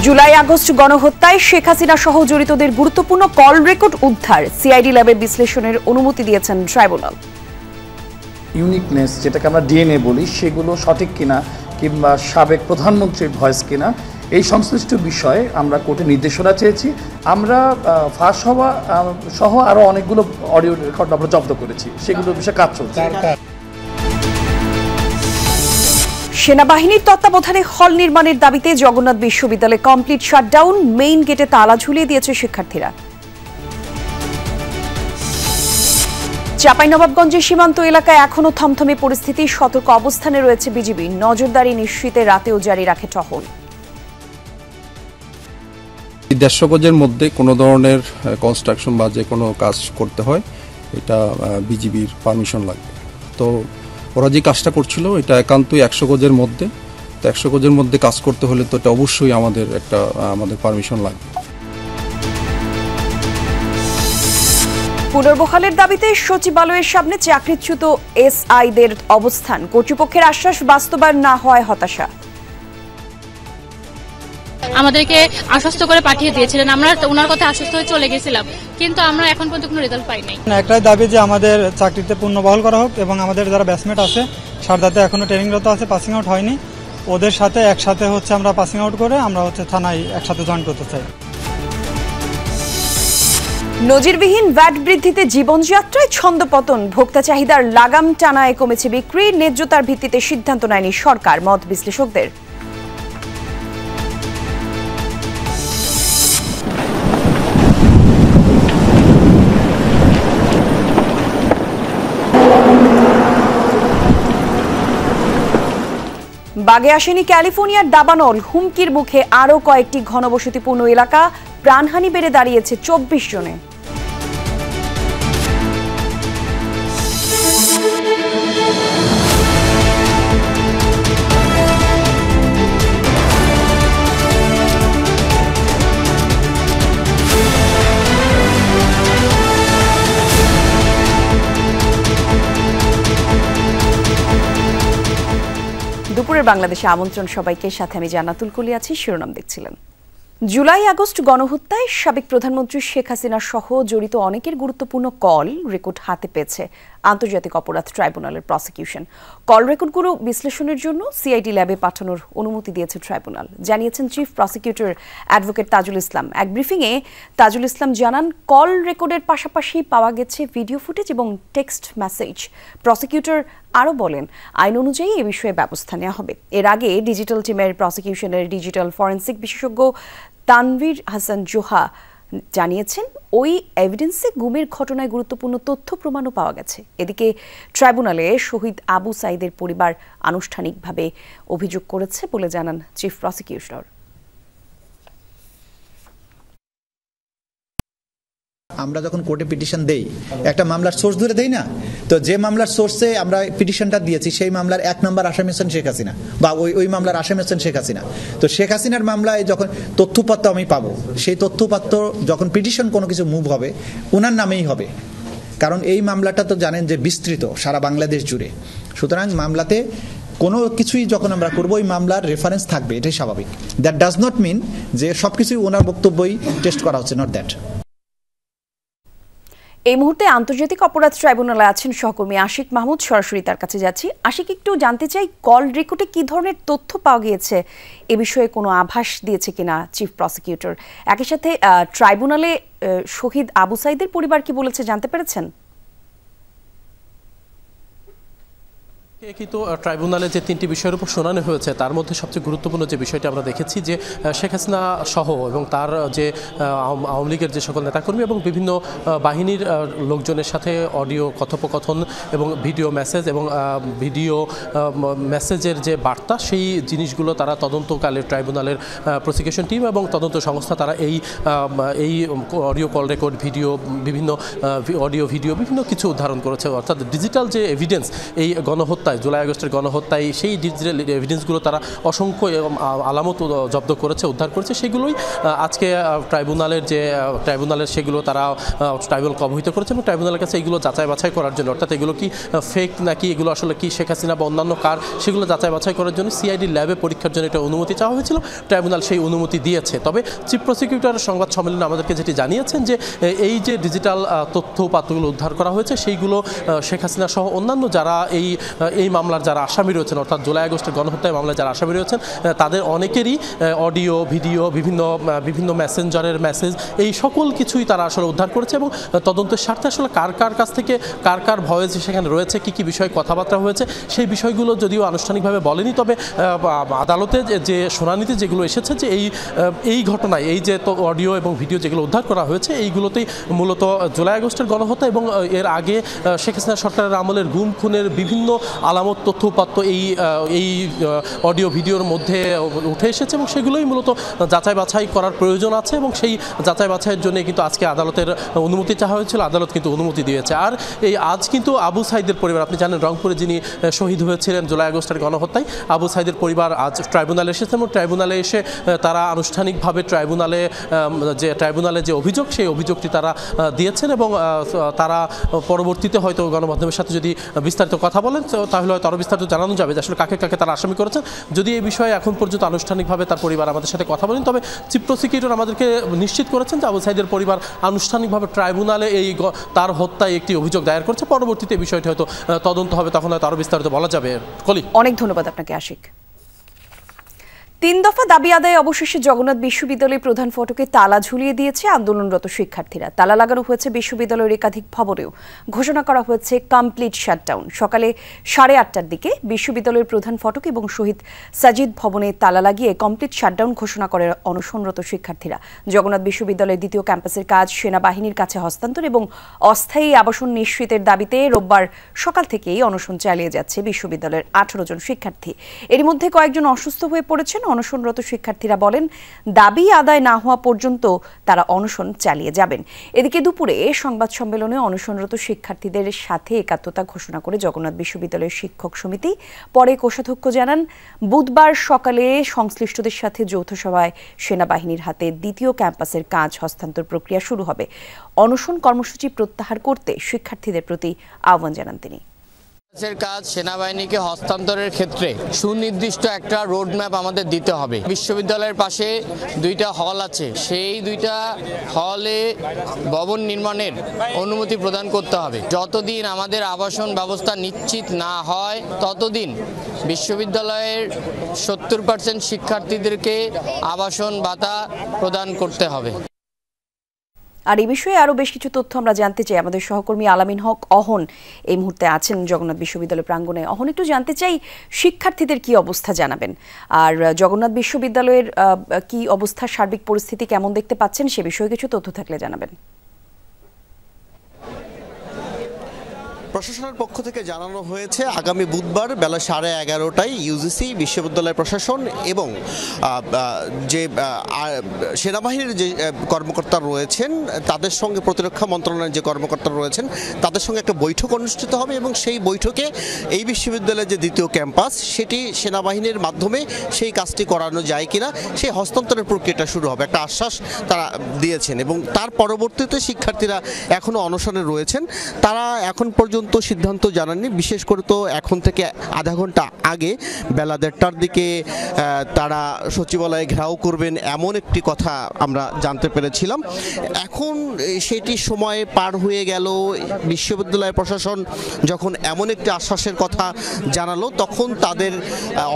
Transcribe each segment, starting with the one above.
July August গণহত্যায় Sheikh Hasina সহ জড়িতদের গুরুত্বপূর্ণ কল রেকর্ড উদ্ধার, সিআইডি ল্যাবে বিশ্লেষণের অনুমতি দিয়েছেন ট্রাইব্যুনাল। ইউনিকনেস যেটাকে আমরা ডিএনএ বলি, সেগুলো সঠিক কিনা কিংবা সাবেক প্রধানমন্ত্রীর ভয়েস কিনা, এই সংশ্লিষ্ট বিষয়ে আমরা কোর্টে নির্দেশনা চেয়েছি। আমরা ফাঁস হওয়া সহ আরও অনেকগুলো অডিও রেকর্ড আমরা জব্দ করেছি, সেগুলোর বিষয়ে কাজ চলছে। সেনাবাহিনীর তত্ত্বাবধানে হল নির্মাণের দাবিতে জগন্নাথ বিশ্ববিদ্যালয়ে কমপ্লিট শাটডাউন, মেইন গেটে তালা ঝুলিয়ে দিয়েছে শিক্ষার্থীরা। চাঁপাইনবাবগঞ্জের সীমান্ত এলাকায় এখনো থমথমে পরিস্থিতি, সতর্ক অবস্থানে রয়েছে বিজিবি, নজরদারি নিশ্চিতে রাতেও জারি রাখে টহল। 150 গজের মধ্যে কোনো ধরনের কনস্ট্রাকশন বা যে কোনো কাজ করতে হয় এটা বিজিবির পারমিশন লাগবে। তো ওরা যে কাজটা করছিল এটা একান্তই 100 গজের মধ্যে, তো 100 গজের মধ্যে কাজ করতে হলে তো এটা অবশ্যই আমাদের পারমিশন লাগবে। পুনর্বহালের দাবিতে সচিবালয়ের সামনে চাকরিচ্যুত এসআইদের অবস্থান, কর্তৃপক্ষের আশ্বাস বাস্তবায়ন না হওয়ায় হতাশা। আমাদেরকে আশ্বস্ত করে পাঠিয়ে দিয়েছিলেন, আমরা ওনার কথা আশ্বস্ত হয়ে চলে গেছিলাম, কিন্তু আমরা এখন পর্যন্ত কোনো রেজাল্ট পাই নাই। একটাই দাবি যে আমাদের চাকরিতে পুনর্বহাল করা হোক এবং আমাদের যারা ব্যাচমেট আছে সারদাতে এখনো ট্রেনিংরত আছে, পাসিং আউট হয়নি, ওদের সাথে একসাথে আমরা পাসিং আউট করে আমরা থানায় একসাথে জয়েন করতে চাই। নজিরবিহীন ভ্যাট বৃদ্ধিতে জীবনযাত্রায় ছন্দপতন, ভোক্তা চাহিদার লাগাম টানায় কমেছে বিক্রি, ন্যায্যতার ভিত্তিতে সিদ্ধান্ত নেয়নি সরকার, মত বিশ্লেষকদের। বাগে আসেনি ক্যালিফোর্নিয়ার দাবানল, হুমকির মুখে আরও কয়েকটি ঘনবসতিপূর্ণ এলাকা, প্রাণহানি বেড়ে দাঁড়িয়েছে 24 জনে। দুপুরের বাংলাদেশে আমন্ত্রণ সবাইকে, সাথে আমি জান্নাতুল কলি আছি। শিরোনাম দেখছিলেন। জুলাই আগস্ট গণহত্যায় সাবেক প্রধানমন্ত্রী শেখ হাসিনা সহ জড়িত অনেকের গুরুত্বপূর্ণ কল রেকর্ড হাতে পেয়েছে আন্তর্জাতিক অপরাধ ট্রাইব্যুনালের প্রসিকিউশন। কল রেকর্ডগুলো বিশ্লেষণের জন্য সিআইডি ল্যাবে পাঠানোর অনুমতি দিয়েছে ট্রাইব্যুনাল, জানিয়েছেন chief prosecutor advocate Tajul Islam. এক ব্রিফিংয়ে তাজুল ইসলাম জানান, কল রেকর্ডের পাশাপাশি পাওয়া গেছে ভিডিও ফুটেজ এবং টেক্সট মেসেজ। প্রসিকিউটর আরও বলেন, আইন অনুযায়ী এ বিষয়ে ব্যবস্থা নেওয়া হবে। এর আগে ডিজিটাল টিমের প্রসিকিউশনের ডিজিটাল ফরেন্সিক বিশেষজ্ঞ তানভীর হাসান জোহা জানিয়েছেন, ওই এভিডেন্সে গুমের ঘটনায় গুরুত্বপূর্ণ তথ্য প্রমাণও পাওয়া গেছে। এদিকে ট্রাইব্যুনালে শহীদ আবু সাইদের পরিবার আনুষ্ঠানিকভাবে অভিযোগ করেছে বলে জানান চিফ প্রসিকিউটর। আমরা যখন কোর্টে পিটিশন দেই, একটা মামলার সোর্স ধরে দেই না, তো যে মামলার সোর্সে আমরা পিটিশনটা দিয়েছি সেই মামলার 1 নম্বর আসামি হচ্ছেন শেখ হাসিনা, বা ওই মামলার আসামি হচ্ছেন শেখ হাসিনা। তো শেখ হাসিনার মামলায় যখন তথ্যপত্র আমি পাবো, সেই তথ্যপত্র যখন পিটিশন কোনো কিছু মুভ হবে ওনার নামেই হবে, কারণ এই মামলাটা তো জানেন যে বিস্তৃত সারা বাংলাদেশ জুড়ে। সুতরাং মামলাতে কোনো কিছুই যখন আমরা করবো ওই মামলার রেফারেন্স থাকবে, এটাই স্বাভাবিক। দ্যাট ডাজ নট মিন যে সবকিছুই ওনার বক্তব্যই টেস্ট করা হচ্ছে, নট দ্যাট। এই মুহূর্তে আন্তর্জাতিক অপরাধ ট্রাইব্যুনালে আছেন সহকর্মী আশিক মাহমুদ, সরাসরি তার কাছে যাচ্ছি। আশিক, একটু জানতে চাই, কল রেকর্ডে কি ধরনের তথ্য পাওয়া গিয়েছে, এ বিষয়ে কোনো আভাস দিয়েছে কিনা চিফ প্রসিকিউটর? একই সাথে ট্রাইব্যুনালে শহীদ আবু সাইদের পরিবার কি বলেছে জানতে পেরেছেন? কিন্তু ট্রাইব্যুনালে যে 3টি বিষয়ের উপর শুনানি হয়েছে তার মধ্যে সবচেয়ে গুরুত্বপূর্ণ যে বিষয়টি আমরা দেখেছি যে শেখ হাসিনা সহ এবং তার যে আওয়ামী লীগের যে সকল নেতাকর্মী এবং বিভিন্ন বাহিনীর লোকজনের সাথে অডিও কথোপকথন এবং ভিডিও মেসেজ এবং ভিডিও মেসেজের যে বার্তা, সেই জিনিসগুলো তারা তদন্তকালে ট্রাইব্যুনালের প্রসিকিউশন টিম এবং তদন্ত সংস্থা তারা এই অডিও কল রেকর্ড, ভিডিও, বিভিন্ন অডিও ভিডিও বিভিন্ন কিছু উদ্ধারণ করেছে। অর্থাৎ ডিজিটাল যে এভিডেন্স এই গণহত্যা ঘটনায় জুলাই আগস্টের গণহত্যায় সেই ডিজিটাল এভিডেন্সগুলো তারা অসংখ্য আলামত জব্দ করেছে, উদ্ধার করেছে, সেগুলোই আজকে ট্রাইব্যুনালের সেগুলো তারা ট্রাইব্যুনাল অবহিত করেছে এবং ট্রাইব্যুনালের কাছে এগুলো যাচাই বাছাই করার জন্য, অর্থাৎ এগুলো কি ফেক নাকি এগুলো আসলে কি শেখ হাসিনা বা অন্যান্য কার, সেগুলো যাচাই বাছাই করার জন্য সিআইডি ল্যাবে পরীক্ষার জন্য একটা অনুমতি চাওয়া হয়েছিল। ট্রাইব্যুনাল সেই অনুমতি দিয়েছে। তবে চিফ প্রসিকিউটর সংবাদ সম্মেলনে আমাদেরকে যেটি জানিয়েছেন যে এই যে ডিজিটাল তথ্য উপাত্তগুলো উদ্ধার করা হয়েছে সেইগুলো শেখ হাসিনা সহ অন্যান্য যারা এই মামলার যারা আসামি রয়েছেন, অর্থাৎ জুলাই আগস্টের গণহত্যায় মামলায় যারা আসামি রয়েছেন তাদের অনেকেরই অডিও, ভিডিও, বিভিন্ন মেসেঞ্জারের মেসেজ, এই সকল কিছুই তারা আসলে উদ্ধার করেছে এবং তদন্তের স্বার্থে আসলে কার কাছ থেকে কার ভয়েস সেখানে রয়েছে, কি বিষয়ে কথাবার্তা হয়েছে, সেই বিষয়গুলো যদিও আনুষ্ঠানিকভাবে বলেনি, তবে আদালতে যে শুনানিতে যেগুলো এসেছে যে এই ঘটনায় এই যে অডিও এবং ভিডিও যেগুলো উদ্ধার করা হয়েছে এইগুলোতেই মূলত জুলাই আগস্টের গণহত্যা এবং এর আগে শেখ হাসিনা সরকারের আমলের গুম খুনের বিভিন্ন আলামত তথ্য উপাত্ত এই অডিও ভিডিওর মধ্যে উঠে এসেছে এবং সেগুলোই মূলত যাচাই বাছাই করার প্রয়োজন আছে এবং সেই যাচাই বাছাইয়ের জন্য কিন্তু আজকে আদালতের অনুমতি চাওয়া হয়েছিল, আদালত কিন্তু অনুমতি দিয়েছে। আর আজ কিন্তু আবু সাইদের পরিবার, আপনি জানেন রংপুরে যিনি শহীদ হয়েছিলেন জুলাই আগস্টের গণহত্যায়, আবু সাইদের পরিবার আজ ট্রাইব্যুনালে এসেছে এবং ট্রাইব্যুনালে এসে তারা আনুষ্ঠানিকভাবে ট্রাইব্যুনালে যে অভিযোগ সেই অভিযোগটি তারা দিয়েছেন এবং তারা পরবর্তীতে হয়তো গণমাধ্যমের সাথে যদি বিস্তারিত কথা বলেন তাহলে হয়তো আরও বিস্তারিত জানানো যাবে যে আসলে কাকে কাকে তারা আসামি করেছেন। যদি এই বিষয়ে এখন পর্যন্ত আনুষ্ঠানিকভাবে তার পরিবার আমাদের সাথে কথা বলেন, তবে চিফ প্রসিকিউটর আমাদেরকে নিশ্চিত করেছেন যে আবু সাইদের পরিবার আনুষ্ঠানিকভাবে ট্রাইব্যুনালে তার হত্যায় একটি অভিযোগ দায়ের করছে। পরবর্তীতে বিষয়টি হয়তো তদন্ত হবে, তখন হয়তো আরও বিস্তারিত বলা যাবে। কলি, অনেক ধন্যবাদ আপনাকে আশিক। 3 দফা দাবি আদায়ে অবশেষে জগন্নাথ বিশ্ববিদ্যালয়ের প্রধান ফটকে তালা ঝুলিয়ে দিয়েছে আন্দোলনরত শিক্ষার্থীরা। তালা লাগানো হয়েছে বিশ্ববিদ্যালয়ের একাধিক ভবনেও। ঘোষণা করা হয়েছে কমপ্লিট শাটডাউন। সকালে 8:30টার দিকে বিশ্ববিদ্যালয়ের প্রধান ফটক এবং শহীদ সাজিদ ভবনে তালা লাগিয়ে কমপ্লিট শাটডাউন ঘোষণা করে অনশনরত শিক্ষার্থীরা। জগন্নাথ বিশ্ববিদ্যালয়ের দ্বিতীয় ক্যাম্পাসের কাজ সেনাবাহিনীর কাছে হস্তান্তর এবং অস্থায়ী আবাসন নিশ্চিতের দাবিতে রোববার সকাল থেকেই অনশন চালিয়ে যাচ্ছে বিশ্ববিদ্যালয়ের 18 জন শিক্ষার্থী। এর মধ্যে কয়েকজন অসুস্থ হয়ে পড়েছেন। অনশনরত শিক্ষার্থীরা বলেন দাবি আদায় না হওয়া পর্যন্ত তারা অনশন চালিয়ে যাবেন। এদিকে দুপুরে সংবাদ সম্মেলনে অনশনরত শিক্ষার্থীদের সাথে একাত্মতা ঘোষণা করে জগন্নাথ বিশ্ববিদ্যালয়ের শিক্ষক সমিতি। পরে কোষাধ্যক্ষ জানান বুধবার সকালে সংশ্লিষ্টদের সাথে যৌথ সভায় সেনাবাহিনীর হাতে দ্বিতীয় ক্যাম্পাসের কাজ হস্তান্তর প্রক্রিয়া শুরু হবে। অনশন কর্মসূচি প্রত্যাহার করতে শিক্ষার্থীদের প্রতি আহ্বান জানান তিনি। কাজ সেনাবাহিনীকে হস্তান্তরের ক্ষেত্রে সুনির্দিষ্ট একটা রোডম্যাপ আমাদের দিতে হবে। বিশ্ববিদ্যালয়ের পাশে 2টা হল আছে, সেই 2টা হলে ভবন নির্মাণের অনুমতি প্রদান করতে হবে। যতদিন আমাদের আবাসন ব্যবস্থা নিশ্চিত না হয় ততদিন বিশ্ববিদ্যালয়ের 70% শিক্ষার্থীদেরকে আবাসন ভাতা প্রদান করতে হবে। আর এই বিষয়ে আরো বেশ কিছু তথ্য আমরা জানতে চাই। আমাদের সহকর্মী আলামিন হক অহন এই মুহূর্তে আছেন জগন্নাথ বিশ্ববিদ্যালয় প্রাঙ্গণে। অহন, একটু জানতে চাই শিক্ষার্থীদের কি অবস্থা জানাবেন, আর জগন্নাথ বিশ্ববিদ্যালয়ের কি অবস্থা, সার্বিক পরিস্থিতি কেমন দেখতে পাচ্ছেন সে বিষয়ে কিছু তথ্য থাকলে জানাবেন। প্রশাসনের পক্ষ থেকে জানানো হয়েছে আগামী বুধবার বেলা 11:30টায় ইউজিসি, বিশ্ববিদ্যালয় প্রশাসন এবং যে সেনাবাহিনীর যে কর্মকর্তা রয়েছেন তাদের সঙ্গে, প্রতিরক্ষা মন্ত্রণালয়ের যে কর্মকর্তা রয়েছেন তাদের সঙ্গে একটা বৈঠক অনুষ্ঠিত হবে এবং সেই বৈঠকে এই বিশ্ববিদ্যালয়ের যে দ্বিতীয় ক্যাম্পাস সেটি সেনাবাহিনীর মাধ্যমে সেই কাজটি করানো যায় কিনা সেই হস্তান্তরের প্রক্রিয়াটা শুরু হবে, একটা আশ্বাস তারা দিয়েছেন। এবং তার পরবর্তীতে শিক্ষার্থীরা এখনও অনশনে রয়েছেন। তারা এখন পর্যন্ত সিদ্ধান্ত জানাননি। বিশেষ করে তো এখন থেকে আধা ঘন্টা আগে বেলা 1:30টার দিকে তারা সচিবালয়ে ঘেরাও করবেন এমন একটি কথা আমরা জানতে পেরেছিলাম। এখন সেটি সময় পার হয়ে গেল। বিশ্ববিদ্যালয় প্রশাসন যখন এমন একটি আশ্বাসের কথা জানালো তখন তাদের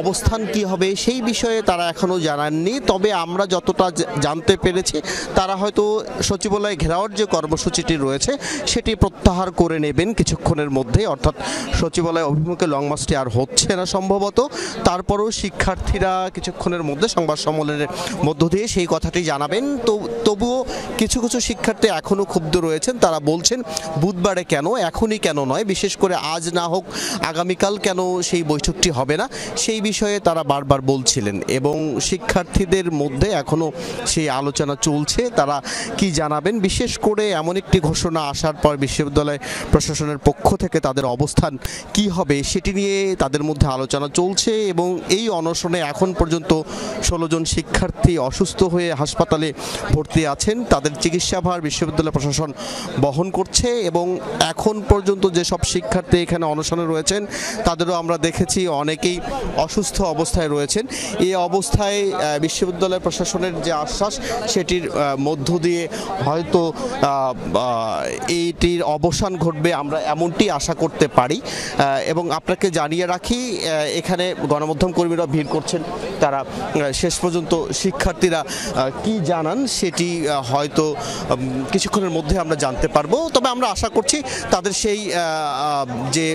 অবস্থান কি হবে সেই বিষয়ে তারা এখনও জানাননি। তবে আমরা যতটা জানতে পেরেছি তারা হয়তো সচিবালয়ে ঘেরাওয়ার যে কর্মসূচিটি রয়েছে সেটি প্রত্যাহার করে নেবেন কিছুক্ষণের মধ্যে, অর্থাৎ সচিবালয় অভিমুখে লং মার্চটি আর হচ্ছে না সম্ভবত। তারপরেও শিক্ষার্থীরা উপদেষ্টা কিছুক্ষণের মধ্যে সংবাদ সম্মেলনের মধ্য দিয়ে সেই কথাটি জানাবেন। তো তবুও কিছু কিছু শিক্ষার্থী এখনও ক্ষুব্ধ রয়েছেন। তারা বলছেন বুধবারে কেন, এখনই কেন নয়, বিশেষ করে আজ না হোক আগামীকাল কেন সেই বৈঠকটি হবে না, সেই বিষয়ে তারা বারবার বলছিলেন এবং শিক্ষার্থীদের মধ্যে এখনও সেই আলোচনা চলছে। তারা কি জানাবেন, বিশেষ করে এমন একটি ঘোষণা আসার পর বিশ্ববিদ্যালয় প্রশাসনের পক্ষ থেকে তাদের অবস্থান কি হবে সেটি নিয়ে তাদের মধ্যে আলোচনা চলছে। এবং এই অনশনে এখন পর্যন্ত 16 জন শিক্ষার্থী অসুস্থ হয়ে হাসপাতালে ভর্তি আছেন। তাদের চিকিৎসাভার বিশ্ববিদ্যালয় প্রশাসন বহন করছে এবং এখন পর্যন্ত যেসব শিক্ষার্থী এখানে অনশনে রয়েছেন তাদেরও আমরা দেখেছি অনেকেই অসুস্থ অবস্থায় রয়েছেন। এই অবস্থায় বিশ্ববিদ্যালয় প্রশাসনের যে আশ্বাস সেটির মধ্য দিয়ে হয়তো এইটির অবসান ঘটবে, আমরা এমনটি আশা করতে পারি। এবং আপনাকে জানিয়ে রাখি, এখানে গণমাধ্যম কর্মীরা ভিড় করছেন। তারা শেষ পর্যন্ত শিক্ষার্থীরা কি জানান সেটি হয়তো কিছুক্ষণের মধ্যে আমরা জানতে পারবো। তবে আমরা আশা করছি তাদের সেই যে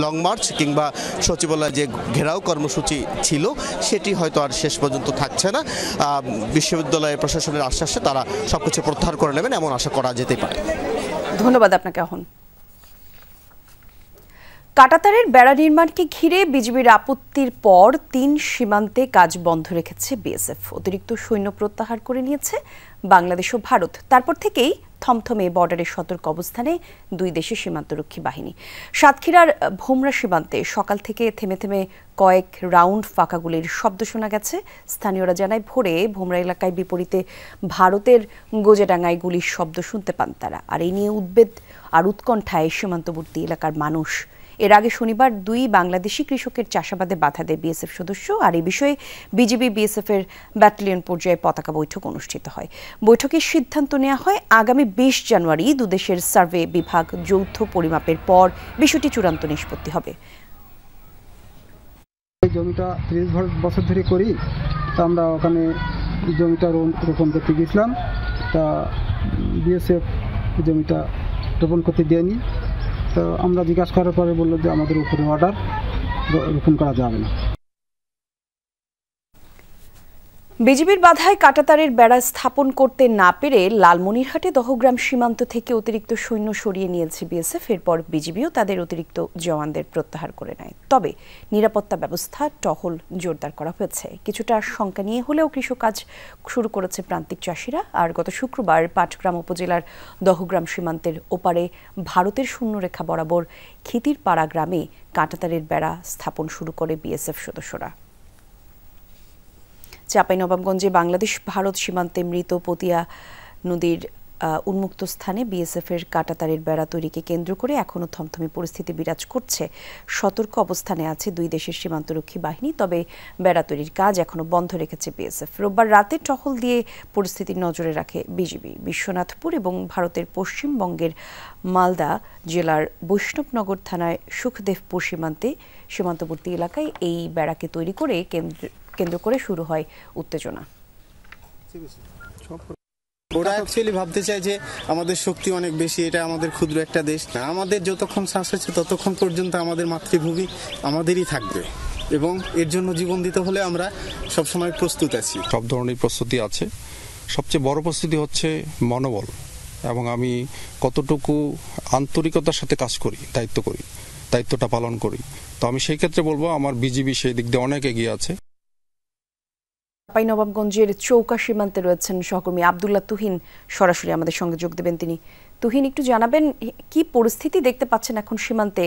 লং মার্চ কিংবা সচিবালয় যে ঘেরাও কর্মসূচি ছিল সেটি হয়তো আর শেষ পর্যন্ত থাকছে না। বিশ্ববিদ্যালয় প্রশাসনের আশ্বাসে তারা সবকিছু প্রত্যাহার করে নেবেন এমন আশা করা যেতে পারে। ধন্যবাদ আপনাকে। এখন কাঁটাতারের বেড়া নির্মাণকে ঘিরে বিজিবির আপত্তির পর 3 সীমান্তে কাজ বন্ধ রেখেছে বিএসএফ। অতিরিক্ত সৈন্য প্রত্যাহার করে নিয়েছে বাংলাদেশ ও ভারত। তারপর থেকেই থমথমে বর্ডারের সতর্ক অবস্থানে দুই দেশের সীমান্তরক্ষী বাহিনী। সাতক্ষীরার ভোমরা সীমান্তে সকাল থেকে থেমে থেমে কয়েক রাউন্ড ফাঁকা গুলির শব্দ শোনা গেছে। স্থানীয়রা জানায় ভোরে ভোমরা এলাকায় বিপরীতে ভারতের গোজাডাঙ্গায় গুলির শব্দ শুনতে পান তারা। আর এই নিয়ে উদ্বেগ আর উৎকণ্ঠায় সীমান্তবর্তী এলাকার মানুষ। এর আগে শনিবার 2 বাংলাদেশি কৃষকের চাষাবাদে বাধা দেয় বিএসএফ সদস্য। আর এই বিষয়ে বিজিবি বিএসএফ এর ব্যাটালিয়ন পর্যায়ে পতাকা বৈঠক অনুষ্ঠিত হয়। বৈঠকের সিদ্ধান্ত নেওয়া হয় আগামী 20 জানুয়ারি দুদেশের সার্ভে বিভাগ যৌথ পরিমাপের পর বিষয়টি চূড়ান্ত নিষ্পত্তি হবে। জমিটা 30 বছর ধরে করি, তা আমরা ওখানে জমিটা রোপণ করতে গেছিলাম। তা বিএসএফ জমিটা রোপণ করতে দেয়নি। তো আমরা জিজ্ঞাসা করার পরে বললো যে আমাদের উপরে অর্ডার, রোপণ করা যাবে না। বিজিবির বাধায় কাঁটাতারের বেড়া স্থাপন করতে না পেরে লালমনিরহাটে দহগ্রাম সীমান্ত থেকে অতিরিক্ত সৈন্য সরিয়ে নিয়েছে বিএসএফ। এরপর বিজিবিও তাদের অতিরিক্ত জওয়ানদের প্রত্যাহার করে নেয়। তবে নিরাপত্তা ব্যবস্থা টহল জোরদার করা হয়েছে। কিছুটা শঙ্কা নিয়ে হলেও কৃষক কাজ শুরু করেছে প্রান্তিক চাষিরা। আর গত শুক্রবার পাটগ্রাম উপজেলার দহগ্রাম সীমান্তের ওপারে ভারতের শূন্যরেখা বরাবর খিতিরপাড়া গ্রামে কাঁটাতারের বেড়া স্থাপন শুরু করে বিএসএফ সদস্যরা। চাঁপাইনবাবগঞ্জে বাংলাদেশ ভারত সীমান্তে মৃত পতিয়া নদীর উন্মুক্ত স্থানে বিএসএফ এর কাঁটাতারের বেড়া তৈরিকে কেন্দ্র করে এখনও থমথমে পরিস্থিতি বিরাজ করছে। সতর্ক অবস্থানে আছে দুই দেশের সীমান্তরক্ষী বাহিনী। তবে বেড়া তৈরির কাজ এখনও বন্ধ রেখেছে বিএসএফ। রোববার রাতে টহল দিয়ে পরিস্থিতির নজরে রাখে বিজিবি। বিশ্বনাথপুর এবং ভারতের পশ্চিমবঙ্গের মালদা জেলার বৈষ্ণবনগর থানায় সুখদেবপুর সীমান্তবর্তী এলাকায় এই বেড়াকে তৈরি করে কেন্দ্র করে শুরু হয় উত্তেজনা। ওরা অ্যাকচুয়ালি ভাবতে চায় যে আমাদের শক্তি অনেক বেশি, এটা আমাদের ক্ষুদ্র একটা দেশ। আমাদের যতক্ষণ শ্বাস আছে ততক্ষণ পর্যন্ত আমাদের মাতৃভূমি আমাদেরই থাকবে এবং এর জন্য জীবন দিতে হলে আমরা সবসময় প্রস্তুত আছি। সব ধরনের প্রস্তুতি আছে। সবচেয়ে বড় প্রস্তুতি হচ্ছে মনোবল এবং আমি কতটুকু আন্তরিকতার সাথে কাজ করি, দায়িত্বটা পালন করি। তো আমি সেই ক্ষেত্রে বলবো আমার বিজিবি সেই দিক দিয়ে অনেক এগিয়ে আছে। চাঁপাইনবাবগঞ্জের চৌকা সীমান্তে রয়েছেন সহকর্মী আব্দুল্লাহ তুহিন, সরাসরি আমাদের সঙ্গে যোগ দেবেন তিনি। তুহিন, একটু জানাবেন কি পরিস্থিতি দেখতে পাচ্ছেন এখন সীমান্তে,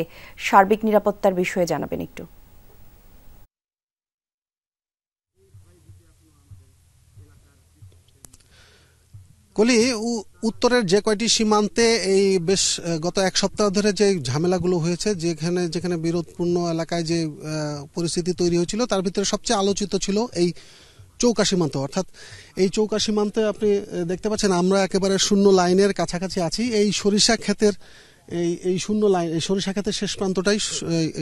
সার্বিক নিরাপত্তার বিষয়ে জানাবেন একটু। কলি, উত্তরের যে কয়টি সীমান্তে এই বেশ গত এক সপ্তাহ ধরে যে ঝামেলাগুলো হয়েছে, যেখানে বিরোধপূর্ণ এলাকায় যে পরিস্থিতি তৈরি হয়েছিল, তার ভিতরে সবচেয়ে আলোচিত ছিল এই চৌকা সীমান্ত। অর্থাৎ এই চৌকা সীমান্তে আপনি দেখতে পাচ্ছেন আমরা একেবারে শূন্য লাইনের কাছাকাছি আছি। এই সরিষা ক্ষেতের এই শূন্য লাইন, এই সরিষা ক্ষেতের শেষ প্রান্তটাই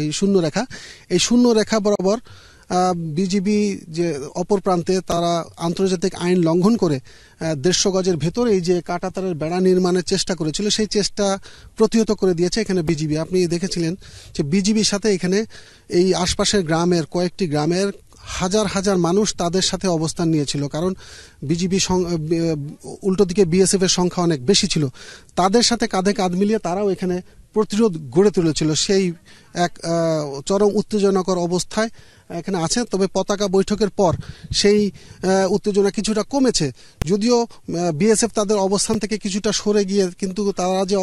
এই শূন্য রেখা। এই শূন্য রেখা বরাবর বিজিবি যে অপর প্রান্তে তারা আন্তর্জাতিক আইন লঙ্ঘন করে 150 গজের ভেতর এই যে কাঁটাতারের বেড়া নির্মাণের চেষ্টা করেছিল, সেই চেষ্টা প্রতিহত করে দিয়েছে এখানে বিজিবি। আপনি দেখেছিলেন যে বিজিবির সাথে এখানে এই আশপাশের গ্রামের কয়েকটি গ্রামের হাজার হাজার মানুষ তাদের সাথে অবস্থান নিয়েছিল, কারণ বিজিবি উল্টো দিকে বিএসএফ এর সংখ্যা অনেক বেশি ছিল। তাদের সাথে কাঁধে কাঁধ মিলিয়ে তারাও এখানে প্রতিরোধ গড়ে তুলেছিল। সেই এক চরম উত্তেজনাকর অবস্থায় এখানে আছে। তবে পতাকা বৈঠকের পর সেই উত্তেজনা কিছুটা কমেছে, যদিও বিএসএফ তাদের অবস্থান থেকে কিছুটা সরে গিয়ে কিন্তু তারা যে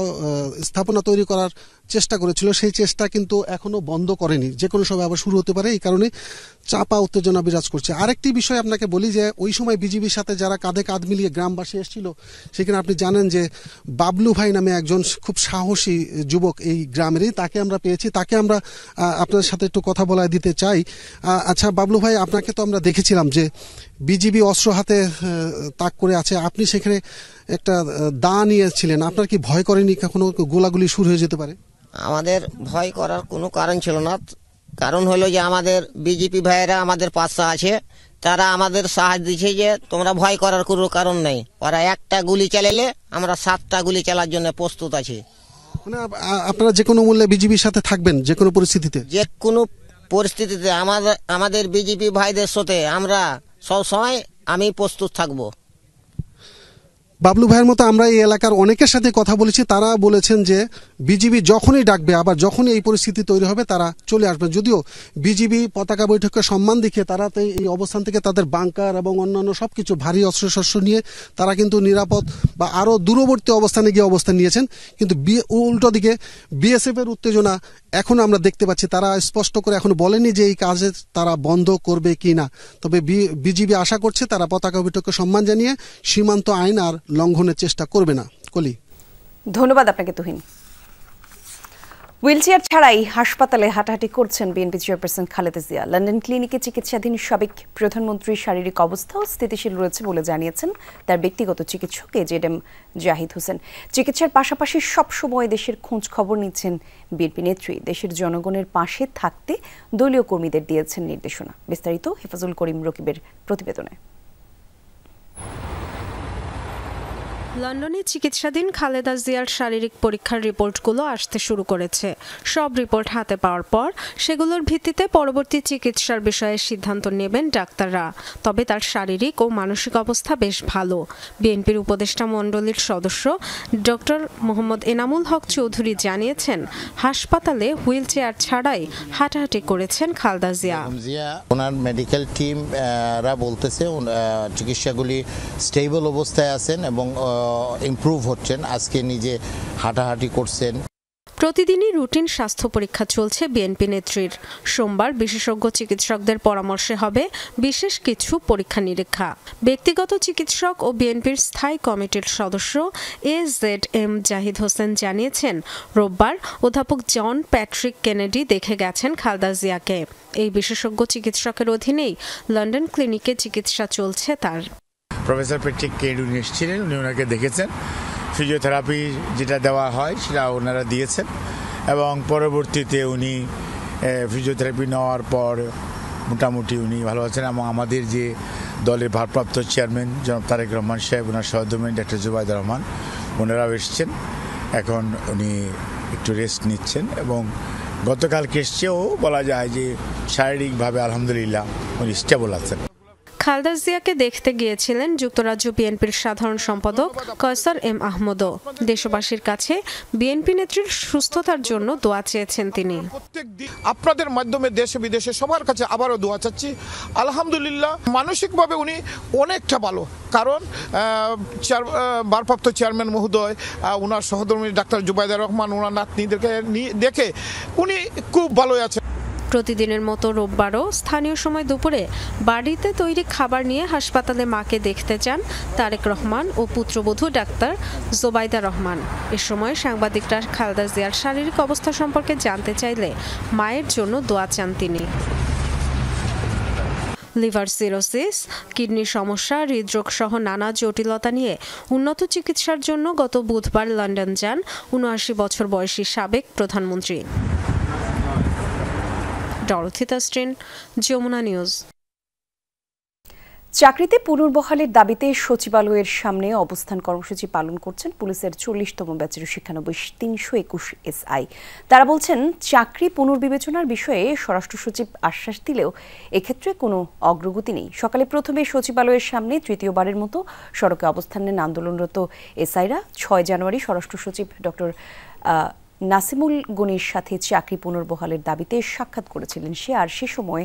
স্থাপনা তৈরি করার চেষ্টা করেছিল সেই চেষ্টা কিন্তু এখনো বন্ধ করেনি। যে কোনো সময় আবার শুরু হতে পারে, এই কারণে চাপা উত্তেজনা বিরাজ করছে। আরেকটি বিষয় আপনাকে বলি যে ওই সময় বিজিবির সাথে যারা কাঁধে কাঁধ মিলিয়ে গ্রামবাসী এসেছিল, সেখানে আপনি জানেন যে বাবলু ভাই নামে একজন খুব সাহসী যুবক এই গ্রামেরই, তাকে আমরা পেয়েছি। তাকে আমরা আপনাদের সাথে একটু কথা বলায় দিতে চাই। আচ্ছা বাবলু ভাই, আপনাকে তো আমরা দেখেছিলাম যে বিজিবি অস্ত্র হাতে তাক করে আছে, আপনি সেখানে একটা দা নিয়েছিলেন। আপনার কি ভয় করেনি কখনো গোলাগুলি শুরু হয়ে যেতে পারে? আমাদের ভয় করার কোনো কারণ ছিল না। কারণ হলো যে আমাদের বিজেপি ভাইয়েরা আমাদের পাশে আছে, তারা আমাদের সাহায্য দিচ্ছে যে তোমরা ভয় করার কোনো কারণ নেই। ওরা একটা গুলি চালালে আমরা 7টা গুলি চালার জন্য প্রস্তুত আছি। মানে আপনারা যে কোনো মূল্যে বিজেপির সাথে থাকবেন যে কোনো পরিস্থিতিতে? যে কোনো পরিস্থিতিতে আমাদের বিজেপি ভাইদের সাথে আমরা সব সময় আমি প্রস্তুত থাকবো। বাবলু ভাইয়ের মতো আমরা এই এলাকার অনেকের সাথে কথা বলেছি, তারা বলেছেন যে বিজিবি যখনই ডাকবে, আবার যখনই এই পরিস্থিতি তৈরি হবে তারা চলে আসবেন। যদিও বিজিবি পতাকা বৈঠককে সম্মান দেখিয়ে তারা এই অবস্থান থেকে তাদের বাংকার এবং অন্যান্য সবকিছু ভারী অস্ত্রশস্ত্র নিয়ে তারা কিন্তু নিরাপদ বা আরো দূরবর্তী অবস্থানে গিয়ে অবস্থান নিয়েছেন। কিন্তু উল্টো দিকে বিএসএফ এর উত্তেজনা এখন আমরা দেখতে পাচ্ছি। তারা স্পষ্ট করে এখন বলেনি যে এই কাজে তারা বন্ধ করবে কি না, তবে বিজিবি আশা করছে তারা পতাকা বৈঠককে সম্মান জানিয়ে সীমান্ত আইন আর লঙ্ঘনের চেষ্টা করবে না। কলি, ধন্যবাদ আপনাকে তুহিন। হুইলচেয়ার ছাড়াই হাসপাতালে হাঁটাহাঁটি করছেন BNP chairperson Khaleda Zia. London ক্লিনিকে চিকিৎসাধীন সাবেক প্রধানমন্ত্রীর শারীরিক অবস্থাও স্থিতিশীল রয়েছে বলে জানিয়েছেন তার ব্যক্তিগত চিকিৎসক এজেডএম জাহিদ হোসেন। চিকিৎসার পাশাপাশি সবসময় দেশের খোঁজ খবর নিচ্ছেন বিএনপি নেত্রী। দেশের জনগণের পাশে থাকতে দলীয় কর্মীদের দিয়েছেন নির্দেশনা। বিস্তারিত হেফাজুল করিম রকিবের প্রতিবেদনে। লন্ডনে চিকিৎসাধীন খালেদা জিয়ার শারীরিক পরীক্ষার রিপোর্টগুলো আসতে শুরু করেছে। সব রিপোর্ট হাতে পাওয়ার পর সেগুলোর ভিত্তিতে পরবর্তী চিকিৎসার বিষয়ে সিদ্ধান্ত নেবেন ডাক্তাররা। তবে তার শারীরিক ও মানসিক অবস্থা বেশ ভালো। বিএনপির উপদেষ্টা মণ্ডলীর সদস্য ডক্টর মোহাম্মদ এনামুল হক চৌধুরী জানিয়েছেন, হাসপাতালে হুইল চেয়ার ছাড়াই হাঁটাহাঁটি করেছেন খালেদা জিয়া। ওনার মেডিকেল টিমরা বলতেছে চিকিৎসাগুলি স্টেবল অবস্থায় আছেন এবং ইমপ্রুভ হচ্ছেন। আজকে নিজে হাঁটাহাঁটি করছেন। প্রতিদিনই রুটিন স্বাস্থ্য পরীক্ষা চলছে বিএনপি নেত্রীর। সোমবার বিশেষজ্ঞ চিকিৎসকদের পরামর্শে হবে বিশেষ কিছু পরীক্ষা নিরীক্ষা। ব্যক্তিগত চিকিৎসক ও বিএনপির স্থায়ী কমিটির সদস্য এজেডএম জাহিদ হোসেন জানিয়েছেন, রোববার অধ্যাপক জন প্যাট্রিক কেনেডি দেখে গেছেন খালেদা জিয়াকে। এই বিশেষজ্ঞ চিকিৎসকের অধীনেই লন্ডন ক্লিনিকে চিকিৎসা চলছে তার। প্রফেসর প্যাট্রিক কেনেডি উনি এসেছিলেন, উনি ওনাকে দেখেছেন। ফিজিওথেরাপি যেটা দেওয়া হয় সেটা ওনারা দিয়েছেন এবং পরবর্তীতে উনি ফিজিওথেরাপি নেওয়ার পর মোটামুটি উনি ভালো আছেন। এবং আমাদের যে দলের ভারপ্রাপ্ত চেয়ারম্যান জনাব তারেক রহমান সাহেব, ওনার সহধর্মিনী ডক্টর জুবাইদা রহমান, ওনারাও এসছেন। এখন উনি একটু রেস্ট নিচ্ছেন এবং গতকালকে এসছেও বলা যায় যে শারীরিকভাবে আলহামদুলিল্লাহ উনি স্টেবল আছেন। খালেদা জিয়াকে দেখতে গিয়েছিলেন যুক্তরাজ্য বিএনপির সাধারণ সম্পাদক কয়সার এম আহমদও। দেশবাসীর কাছে বিএনপি নেত্রীর সুস্থতার জন্য দোয়া চেয়েছেন তিনি। আপনাদের মাধ্যমে দেশে বিদেশে সবার কাছে আবারও দোয়া চাচ্ছি। আলহামদুলিল্লাহ মানসিকভাবে উনি অনেকটা ভালো, কারণ ভারপ্রাপ্ত চেয়ারম্যান মহোদয়, ওনার সহধর্মিনী ডাক্তার জুবাইদা রহমান, ওনার নাতনিদেরকে দেখে উনি খুব ভালোই আছেন। প্রতিদিনের মতো রোববারও স্থানীয় সময় দুপুরে বাড়িতে তৈরি খাবার নিয়ে হাসপাতালে মাকে দেখতে যান তারেক রহমান ও পুত্রবধূ ডাক্তার জোবাইদা রহমান। এ সময় সাংবাদিকরা খালেদা জিয়ার শারীরিক অবস্থা সম্পর্কে জানতে চাইলে মায়ের জন্য দোয়া চান তিনি। লিভার সিরোসিস, কিডনির সমস্যা, হৃদরোগ সহ নানা জটিলতা নিয়ে উন্নত চিকিৎসার জন্য গত বুধবার লন্ডন যান ৭৯ বছর বয়সী সাবেক প্রধানমন্ত্রী। ডরথি তাস্ট্রিন, যমুনা নিউজ। চাকরিতে পুনর্বহালের দাবিতে সচিবালয়ের সামনে অবস্থান কর্মসূচি পালন করছেন পুলিশের 40তম ব্যাচের শিক্ষানবিশ 321 এসআই। তারা বলছেন, চাকরি পুনর্বিবেচনার বিষয়ে স্বরাষ্ট্র সচিব আশ্বাস দিলেও এক্ষেত্রে কোনো অগ্রগতি নেই। সকালে প্রথমে সচিবালয়ের সামনে তৃতীয়বারের মতো সড়কে অবস্থান নেন আন্দোলনরত এসআইরা। 6 জানুয়ারি স্বরাষ্ট্র সচিব ডক্টর নাসিমুল গনির সাথে চাকরি পুনর্বহালের দাবিতে সাক্ষাৎ করেছিলেন সে, আর সে সময়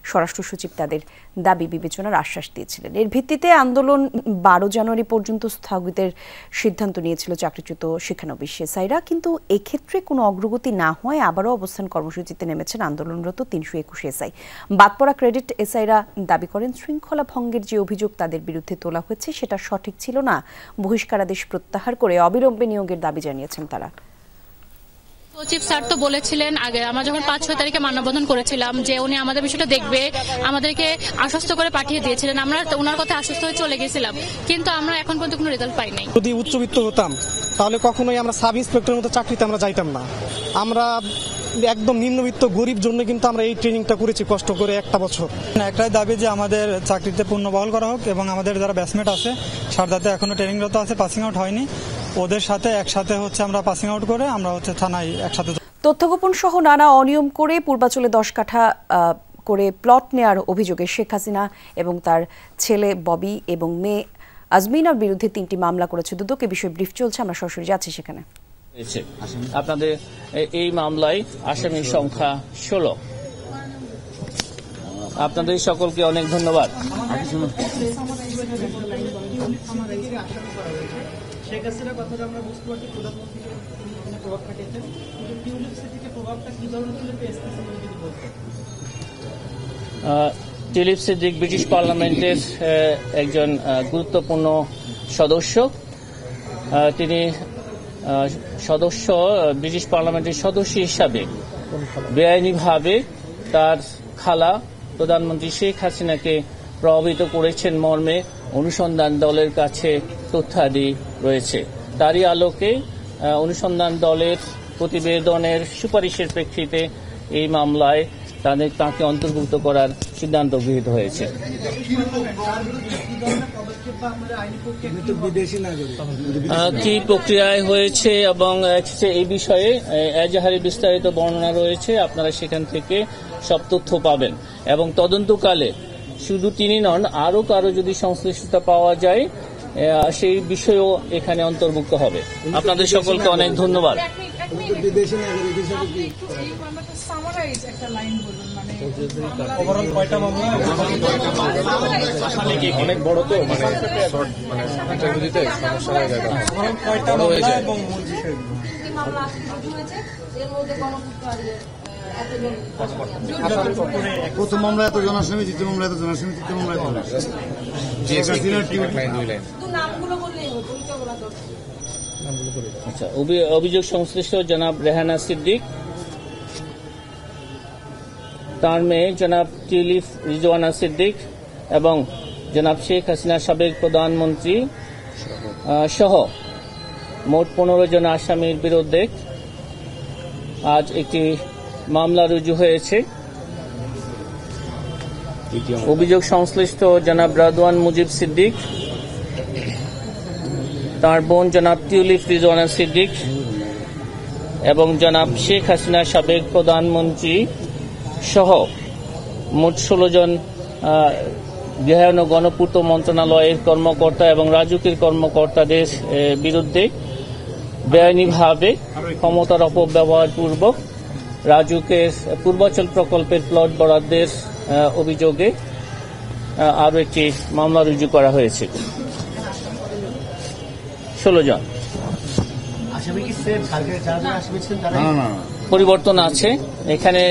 স্বরাষ্ট্র সচিব তাদের দাবি বিবেচনার আশ্বাস দিয়েছিলেন। এর ভিত্তিতে আন্দোলন 12 জানুয়ারি পর্যন্ত স্থগিতের সিদ্ধান্ত নিয়েছিল চাকরিচ্যুত শিক্ষানবিশ এসআইরা, কিন্তু এক্ষেত্রে কোনো অগ্রগতি না হওয়ায় আবারও অবস্থান কর্মসূচিতে নেমেছেন আন্দোলনরত 321 এসআই। বাদপড়া ক্রেডিট এসআইরা দাবি করেন, শৃঙ্খলা ভঙ্গের যে অভিযোগ তাদের বিরুদ্ধে তোলা হয়েছে সেটা সঠিক ছিল না। বহিষ্কারাদেশ প্রত্যাহার করে অবিলম্বে নিয়োগের দাবি জানিয়েছেন তারা। সচিব স্যার তো বলেছিলেন আগে, আমরা যখন 5-6 তারিখে মানববন্ধন করেছিলাম, যে উনি আমাদের বিষয়টা দেখবে, আমাদেরকে আশ্বস্ত করে পাঠিয়ে দিয়েছিলেন। আমরা ওনার কথা আশ্বস্ত হয়ে চলে গেছিলাম, কিন্তু আমরা এখন পর্যন্ত কোনো রেজাল্ট পাই নাই। যদি উচ্চবিত্ত হতাম তাহলে কখনোই আমরা সাব ইন্সপেক্টরের মতো চাকরিতে আমরা যাইতাম না। আমরা একদম নিম্নবিত্ত গরিব জন্য কিন্তু আমরা এই ট্রেনিংটা করেছি কষ্ট করে একটা বছর। একটাই দাবি যে আমাদের চাকরিতে পুনর্বহাল করা হোক এবং আমাদের যারা ব্যাচমেট আছে সারদাতে এখনো ট্রেনিংরত আছে, পাসিং আউট হয়নি, ওদের সাথে একসাথে আমরা পাসিং আউট করে আমরা থানায় একসাথে। তথ্যগোপন সহ নানা অনিয়ম করে পূর্বাচলে 10 কাঠা করে প্লট নেয়ার অভিযোগে শেখ হাসিনা এবং তার ছেলে ববি এবং মেয়ে আজমিনার বিরুদ্ধে 3টি মামলা করেছে দুদক। এ বিষয়ে ব্রিফ চলছে, আমরা সরাসরি যাচ্ছি সেখানে। আপনাদের এই মামলায় আসামির সংখ্যা 16। আপনাদের সকলকে অনেক ধন্যবাদ। টিউলিপ সিদ্দিক ব্রিটিশ পার্লামেন্টের একজন গুরুত্বপূর্ণ সদস্য। তিনি ব্রিটিশ পার্লামেন্টের সদস্য হিসাবে বেআইনিভাবে তার খালা প্রধানমন্ত্রী শেখ হাসিনাকে প্রভাবিত করেছেন মর্মে অনুসন্ধান দলের কাছে তথ্যাদি রয়েছে। তারই আলোকে অনুসন্ধান দলের প্রতিবেদনের সুপারিশের প্রেক্ষিতে এই মামলায় তাকে অন্তর্ভুক্ত করার সিদ্ধান্ত গৃহীত হয়েছে। কি প্রক্রিয়ায় হয়েছে এবং এই বিষয়ে এজাহারে বিস্তারিত বর্ণনা রয়েছে, আপনারা সেখান থেকে সব তথ্য পাবেন। এবং তদন্তকালে শুধু তিনি নন, আরো কারো যদি সংশ্লিষ্টতা পাওয়া যায় সেই বিষয়েও এখানে অন্তর্ভুক্ত হবে। আপনাদের সকলকে অনেক ধন্যবাদ। অনেক বড় তো প্রথম মামলা এত জনাসামী, দ্বিতীয় মামলা এত জনাসামী, তৃতীয় মামলা আচ্ছা, অভিযোগ সংশ্লিষ্ট জনাব রেহানা সিদ্দিক, তার মেয়ে জনাব টিউলিপ রিজওয়ানা সিদ্দিক এবং জনাব শেখ হাসিনা সাবেক প্রধানমন্ত্রী সহ মোট 15 জন আসামির বিরুদ্ধে আজ একটি মামলা রুজু হয়েছে। অভিযোগ সংশ্লিষ্ট জনাব রাদওয়ান মুজিব সিদ্দিক, তার বোন জনাব টিউলিপ রিজওয়ানা সিদ্দিক এবং জনাব শেখ হাসিনা সাবেক প্রধানমন্ত্রী সহ মোট 16 জন গৃহায়ন ও গণপূর্ত মন্ত্রণালয়ের কর্মকর্তা এবং রাজুকের কর্মকর্তাদের বিরুদ্ধে বেআইনিভাবে ক্ষমতার অপব্যবহার পূর্বক রাজুকের পূর্বাচল প্রকল্পের প্লট বরাদ্দের অভিযোগে আরো একটি মামলা রুজু করা হয়েছে। 16 জন। পরিবর্তন আছে এখানে,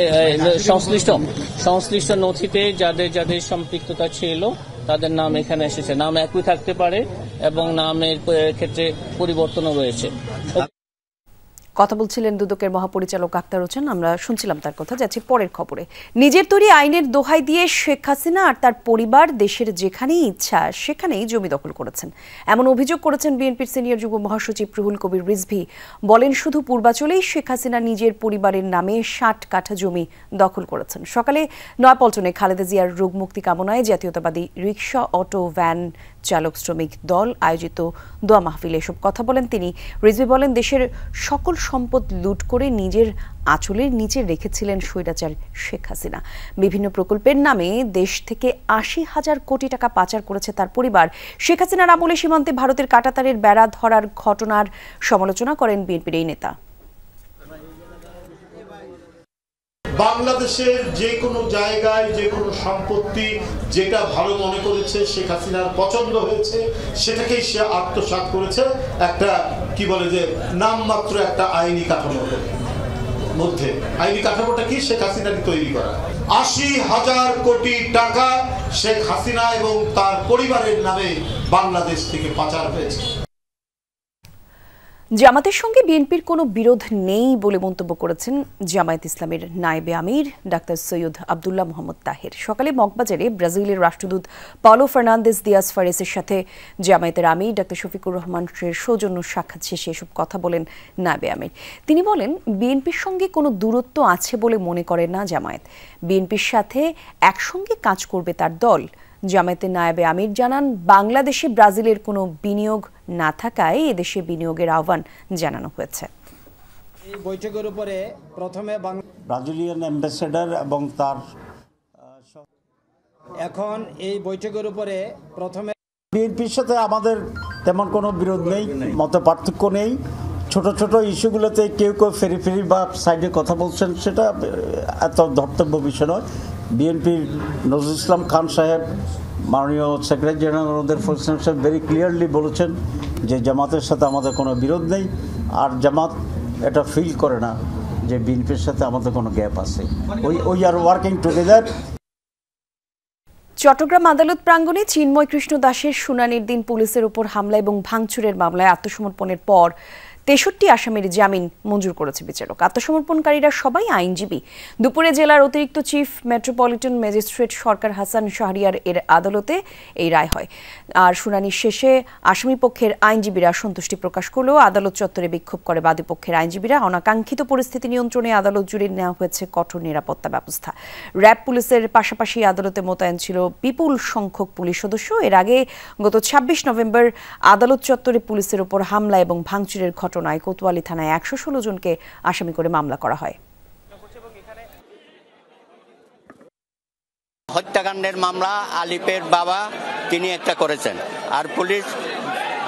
সংশ্লিষ্ট নথিতে যাদের যাদের সম্পৃক্ততা ছিল তাদের নাম এখানে এসেছে। নাম একই থাকতে পারে এবং নামের ক্ষেত্রে পরিবর্তনও রয়েছে। কথা বলছিলেন দুদকের মহাপরিচালক আক্তার হোসেন। আমরা শুনছিলাম তার কথা। যাচ্ছি পরের খবরে। নিজের তৈরি আইনের দোহাই দিয়ে শেখ হাসিনা আর তার পরিবার দেশের যেখানেই ইচ্ছা সেখানেই জমি দখল করেছেন, এমন অভিযোগ করেছেন বিএনপির সিনিয়র যুগ্ম মহাসচিব রুহুল কবির রিজভী। বলেন, শুধু পূর্বাচলেই শেখ হাসিনা নিজের পরিবারের নামে 60 কাঠা জমি দখল করেছেন। সকালে নয়াপল্টনে খালেদা জিয়ার রোগ মুক্তি কামনায় জাতীয়তাবাদী রিকশা, অটো, ভ্যান চালক শ্রমিক দল আয়োজিত দোয়া মাহফিলে এসব কথা বলেন তিনি। রিজভী বলেন, দেশের সকল সম্পদ লুট করে নিজের আঁচলের নিচে রেখেছিলেন স্বৈরাচার শেখ হাসিনা। বিভিন্ন প্রকল্পের নামে দেশ থেকে 80,000 কোটি টাকা পাচার করেছে তার পরিবার। শেখ হাসিনার আমলে সীমান্তে ভারতের কাঁটাতারের বেড়া ধরার ঘটনার সমালোচনা করেন বিএনপির এই নেতা। বাংলাদেশের যে কোনো জায়গায় যে কোনো সম্পত্তি যেটা ভালো মনে করেছে, শেখ হাসিনার পছন্দ হয়েছে, সেটাকেই সে আত্মসাৎ করেছে একটা কি বলে যে নামমাত্র একটা আইনি কাঠামোর মধ্যে। আইনি কাঠামোটা কি? শেখ হাসিনাকে তৈরি করা। 80,000 কোটি টাকা শেখ হাসিনা এবং তার পরিবারের নামে বাংলাদেশ থেকে পাচার হয়েছে। জামাতের সঙ্গে বিএনপির কোনো বিরোধ নেই বলে মন্তব্য করেছেন জামায়াত ইসলামের নায়েবে আমির ডাক্তার সৈয়দ আব্দুল্লাহ মোহাম্মদ তাহের। সকালে মগবাজারে ব্রাজিলের রাষ্ট্রদূত পাওলো ফার্নান্দেজ দিয়াস ফারেসের সাথে জামায়াতের আমির ডাক্তার শফিকুর রহমানের সৌজন্য সাক্ষাৎ শেষে এসব কথা বলেন নায়েবে আমির। তিনি বলেন, বিএনপির সঙ্গে কোনো দূরত্ব আছে বলে মনে করেন না জামায়াত। বিএনপির সাথে একসঙ্গে কাজ করবে তার দল। জামায়াতের নায়েবে আমির জানান, বাংলাদেশে ব্রাজিলের কোনো বিনিয়োগ না থাকায় এদেশে বিনিয়োগের আহ্বান জানানো হয়েছে। এই বৈঠকের উপরে প্রথমে ব্রাজিলিয়ান অ্যাম্বাসেডর এবং তার এখন এই বৈঠকের উপরে প্রথমে বিএনপির সাথে আমাদের তেমন কোনো বিরোধ নেই, মত পার্থক্য নেই। ছোট ছোট ইস্যুগুলোতে কেউ কেউ ফেরি ফেরি বা সাইডে কথা বলছেন, সেটা এত ধর্তব্য বিষয় নয়। বিএনপির নজরুল ইসলাম খান সাহেব, মাননীয় সেক্রেটারি জেনারেল ওদের ফোর্সেন সাহেব ভেরি ক্লিয়ারলি বলেছেন যে জামাতের সাথে আমাদের কোনো বিরোধ নেই, আর জামাত এটা ফিল করে না যে বিএনপির সাথে আমাদের কোনো গ্যাপ আছে। We are working together. Chattogram আদালত প্রাঙ্গণে চিন্ময় কৃষ্ণ দাসের শুনানির দিন পুলিশের উপর হামলা এবং ভাঙচুরের মামলায় আত্মসমর্পণের পর 63 আসামির জামিন মঞ্জুর করেছে বিচারক। আত্মসমর্পণকারীরা সবাই আইনজীবী। দুপুরে জেলার অতিরিক্ত চিফ মেট্রোপলিটন ম্যাজিস্ট্রেট সরকার হাসান শাহরিয়ার এর আদালতে এই রায় হয়। আর শুনানির শেষে আসামি পক্ষের আইনজীবীরা সন্তুষ্টি প্রকাশ করলেও আদালত চত্বরে বিক্ষোভ করে বাদী পক্ষের আইনজীবীরা। অনাকাঙ্ক্ষিত পরিস্থিতি নিয়ন্ত্রণে আদালত জুড়ে নেওয়া হয়েছে কঠোর নিরাপত্তা ব্যবস্থা। র্যাব পুলিশের পাশাপাশি আদালতে মোতায়েন ছিল বিপুল সংখ্যক পুলিশ সদস্য। এর আগে গত 26 নভেম্বর আদালত চত্বরে পুলিশের উপর হামলা এবং ভাঙচুরের ঘটনায় কোতোয়ালি থানায় 116 জনকে আসামি করে মামলা করা হয়। হত্যাকাণ্ডের মামলা আলিপের বাবা তিনি একটা করেছেন, আর পুলিশ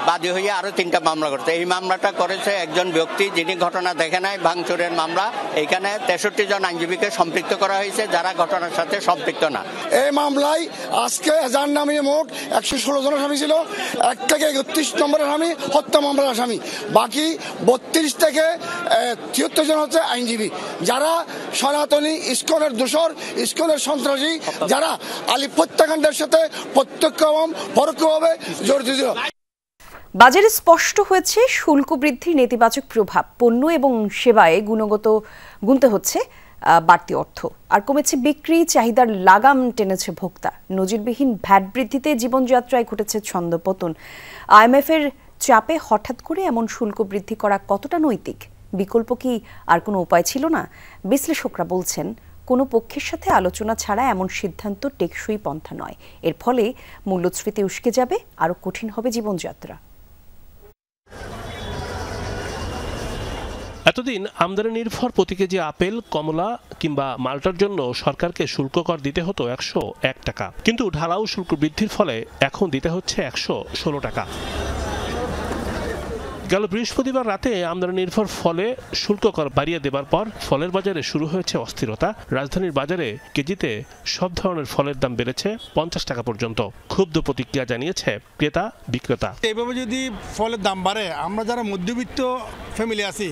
বাদী হয়ে আরো 3টা মামলা করছে। এই মামলাটা করেছে একজন ব্যক্তি যিনি ঘটনা দেখে নাই, ভাঙচুরের মামলা। এখানে 63 জন আইনজীবীকে সম্পৃক্ত করা হয়েছে যারা ঘটনার সাথে সম্পৃক্ত না। এই মামলায় আজকে এজাহার নামিয়ে মোট 116 জন আসামি ছিল। 1 থেকে 31 নম্বরের আসামি হত্যা মামলার আসামি, বাকি 32 থেকে 73 জন হচ্ছে আইনজীবী যারা সনাতনী ইসকনের দোসর, ইসকনের সন্ত্রাসী, যারা আলিপ হত্যাকাণ্ডের সাথে প্রত্যক্ষ এবং পরোক্ষভাবে জড়িত ছিল। বাজারে স্পষ্ট হয়েছে শুল্ক বৃদ্ধির নেতিবাচক প্রভাব। পণ্য এবং সেবায় গুনতে হচ্ছে বাড়তি অর্থ, আর কমেছে বিক্রি। চাহিদার লাগাম টেনেছে ভোক্তা। নজিরবিহীন ভ্যাট বৃদ্ধিতে জীবনযাত্রায় ঘটেছে ছন্দপতন। IMF এর চাপে হঠাৎ করে এমন শুল্ক বৃদ্ধি করা কতটা নৈতিক? বিকল্প কি আর কোনো উপায় ছিল না? বিশ্লেষকরা বলছেন, কোনো পক্ষের সাথে আলোচনা ছাড়া এমন সিদ্ধান্ত টেকসই পন্থা নয়। এর ফলে মূল্যস্ফীতি উস্কে যাবে, আরও কঠিন হবে জীবনযাত্রা। এতদিন আমদানি নির্ভর প্রতি কেজি আপেল, কমলা কিংবা মাল্টার জন্য সরকারকে শুল্ক কর দিতে হতো 101 টাকা, কিন্তু ঢালাও শুল্ক বৃদ্ধির ফলে এখন দিতে হচ্ছে 116 টাকা। গেল বৃহস্পতিবার রাতে আমদানি নির্ভর ফলে শুল্ক কর বাড়িয়ে দেবার পর ফলের বাজারে শুরু হয়েছে অস্থিরতা। রাজধানীর বাজারে কেজিতে সব ধরনের ফলের দাম বেড়েছে 50 টাকা পর্যন্ত। ক্ষুব্ধ প্রতিক্রিয়া জানিয়েছে ক্রেতা বিক্রেতা। এইভাবে যদি ফলের দাম বাড়ে, আমরা যারা মধ্যবিত্ত ফ্যামিলি আছি,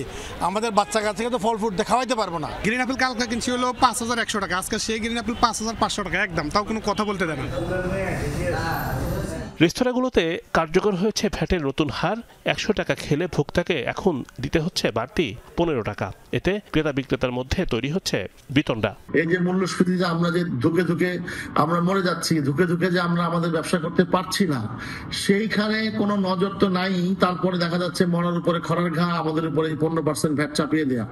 আমাদের বাচ্চা কাচ্চাকে তো ফল ফ্রুট খাওয়াইতে পারবো না। গ্রিন অ্যাপেল কালকে কিনছি হলো 5100 টাকা, আজকে সেই গ্রিন অ্যাপেল 5500 টাকা একদম, তাও কোনো কথা বলতে দেয় না। রেস্তোরাঁগুলোতে কার্যকর হয়েছে ভ্যাটের নতুন হার। 100 টাকা খেলে ভোক্তাকে এখন দিতে হচ্ছে বাড়তি 15 টাকা। এতে ক্রেতা বিক্রেতার মধ্যে তৈরি হচ্ছে বিতণ্ডা। এই যে মূল্যস্ফীতি, যে আমরা যে ধুকে ধুকে আমরা মরে যাচ্ছি, ধুকে ধুকে যে আমরা আমাদের ব্যবসা করতে পারছি না, সেইখানে কোনো নজর তো নাই। তারপরে দেখা যাচ্ছে মরার উপরে খড়ার ঘা, আমাদের উপরে 15% ভ্যাট চাপিয়ে দেয়া।